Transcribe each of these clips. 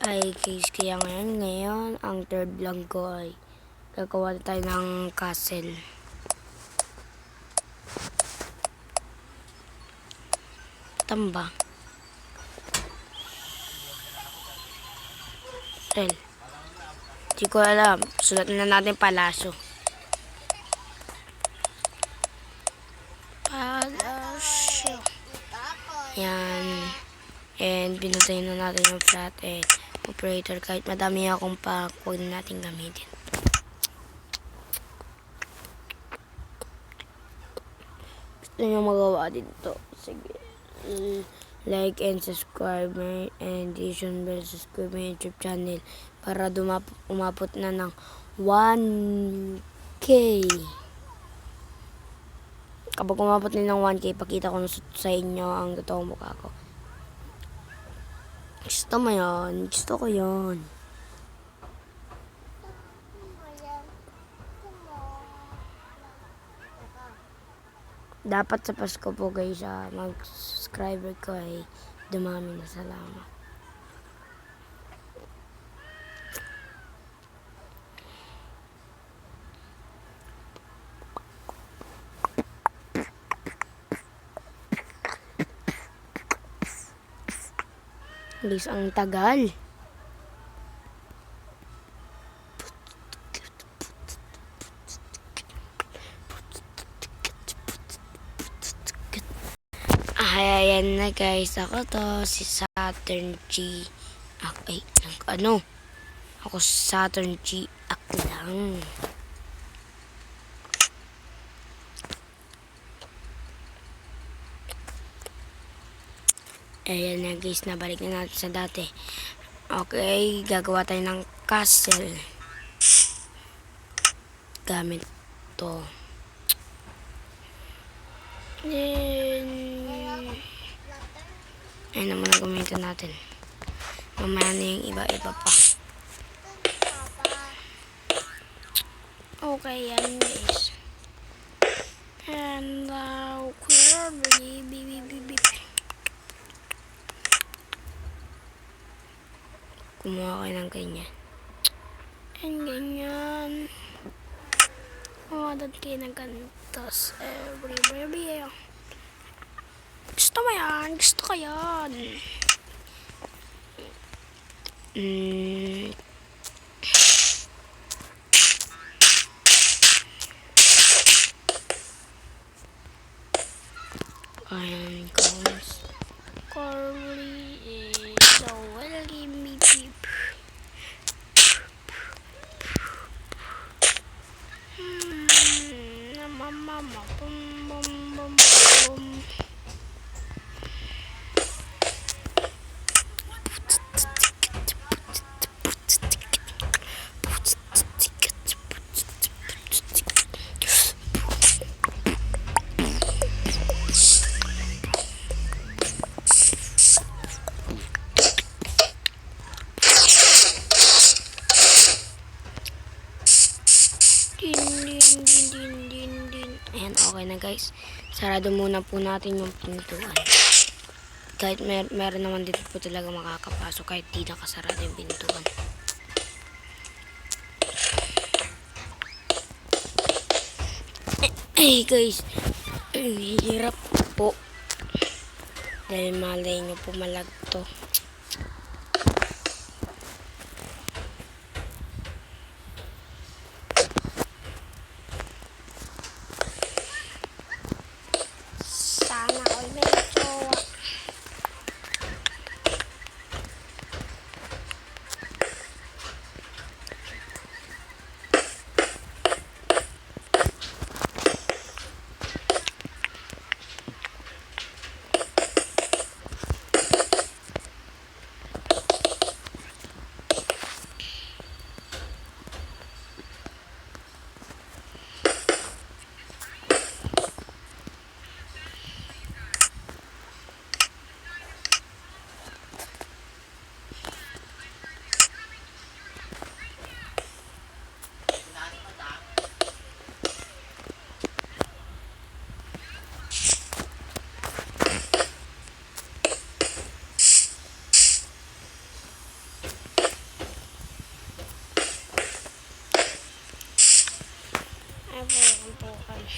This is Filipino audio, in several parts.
Ay guys, kaya ngayon ang third vlog ko ay gagawa tayo ng castle. Tamba. Sel. Di ko alam. Sulat na natin palasyo. Palasyo. Yan. And pinatay na natin yung flat operator. Kahit madami akong pack, huwag na natin gamitin. Gusto nyo magawa dito. Sige. Like and subscribe and addition bell, subscribe my YouTube channel para umabot na ng 1K. Kapag umabot na ng 1K, pakita ko sa inyo ang totoong mukha ko. Gusto mo yun? Gusto ko yun. Dapat sa Pasko po guys, mag-subscriber ko ay dumami na, salamat. Guys, ang tagal. Ayan na guys, ako to, si Saturn G. Ako Saturn G Aklang. Ayan na guys, nabalik na natin sa dati. Okay, gagawa tayo ng castle. Gamit to. Ayun naman na gamitin natin. Mamaya na yung iba-iba pa. Okay, yan guys. And kumuha kayo ng ganyan. And ganyan. Kumadat kayo ng gantos. Everywhere. Gusto mo yan? Gusto ko yan. Ayan guys. Corey is a welcome me deep. Mama bum bum bum bum. Ayan, okay na guys. Sarado muna po natin yung pintuan. Kahit meron naman dito po talaga makakapasok kahit di nakasarado yung pintuan. Ay guys, hirap po. Dahil malay nyo po malagto. Oh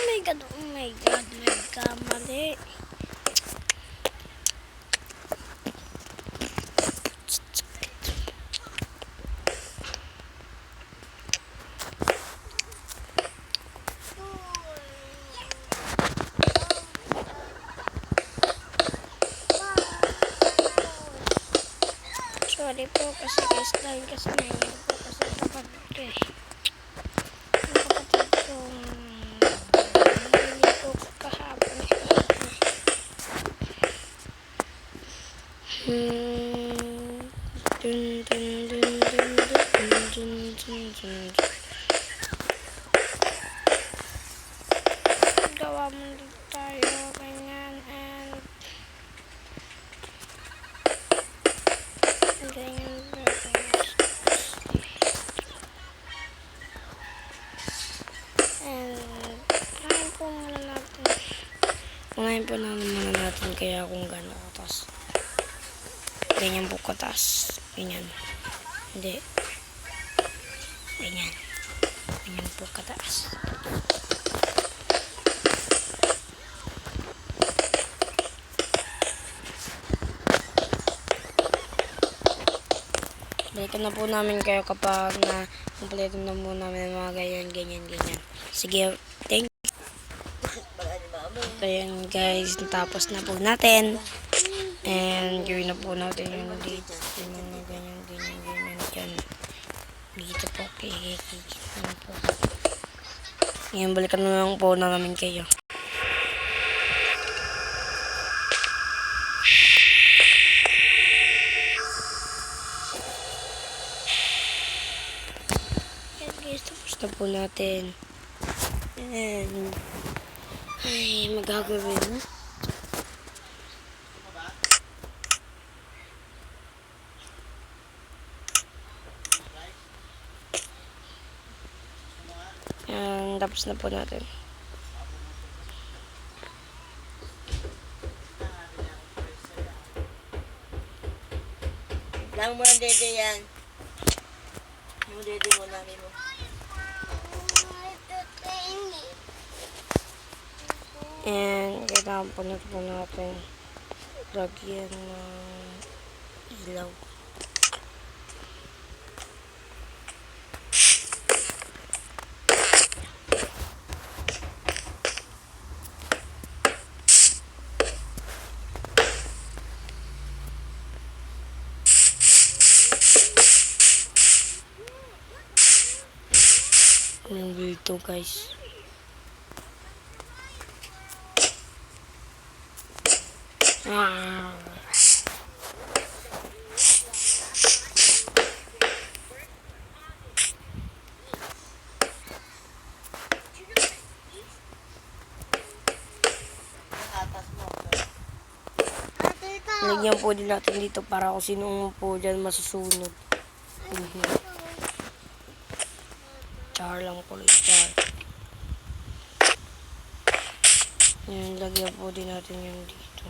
my god, oh my god, nagkamali. Sorry po kasi guys, dahil kasi nangyari po kasi kapatid ko eh. Yung kapatid ko, hindi po kahapon. Dun, dun, dun, dun, dun, dun, dun, dun. Gawa mo dito tayo, ganyan, and ganyan. And unahin po muna natin. Unahin po muna natin kaya kung gano'n katas. Ganyan po katas. Ganyan. Hindi. Ganyan. Ganyan po kataas. Balikan na po namin kayo kapag na kompleto na po namin mga ganyan. Sige, thank you. So yun guys, natapos na po natin. And gawin na po natin yung dito. Yung mga ganyan. Dyan. Dito po, kikikikita na po. Ngayon, balikan na lang po namin kayo. Yan guys, tapos na po natin. And ay, magagawin na. Yan, tapos na po natin. Lang mo ang dede yan. Yung dede mo namin mo. And kailangan po natin lagyan ng ilaw. Ang dito guys. Atas mo. Lagyan po din natin dito para kung sino po dyan masusunod. Char lang po ulit, char. Yan, lagyan po din natin yung dito.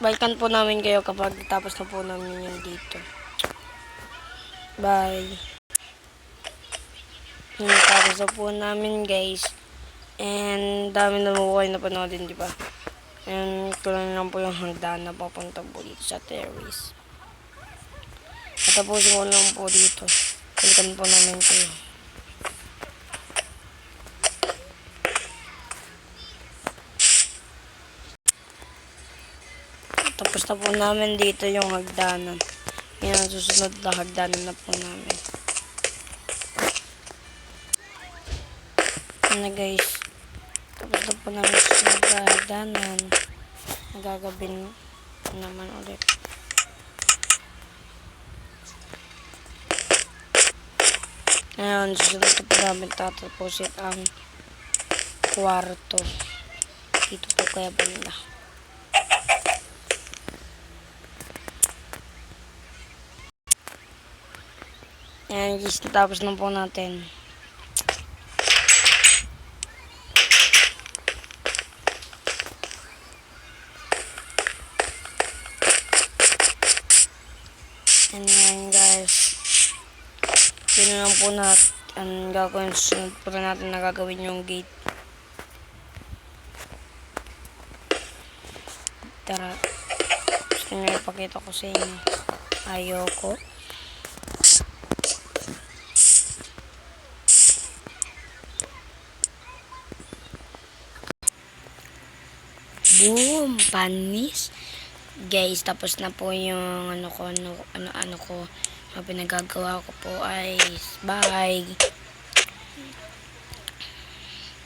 balikan po namin kayo kapag tapos na po namin yung dito. Bye. Yung tapos na po namin guys. And dami na mo kayo napanoodin, di ba? And kulang lang po yung hagdan na papunta po dito sa terrace. At tapusin ko lang po dito. Balikan po namin kayo. Tapos na po namin dito yung hagdanan. Yan ang susunod na hagdanan na po namin. Yan na guys. Tapos na po namin susunod na hagdanan. Nagagabin naman ulit. Ngayon, susunod na po namin tatapusin ang kwarto. Dito po kaya banda. Ayan guys, natapos na po natin. Ayan guys. Yun na lang po natin. Ang gagawin, sunod po na natin na gagawin yung gate. Tara. Gusto nyo ipakita ko sa inyo. Ayoko. Boom! Panis. Guys, tapos na po yung ano ko, ang pinagagawa ko po ay bye!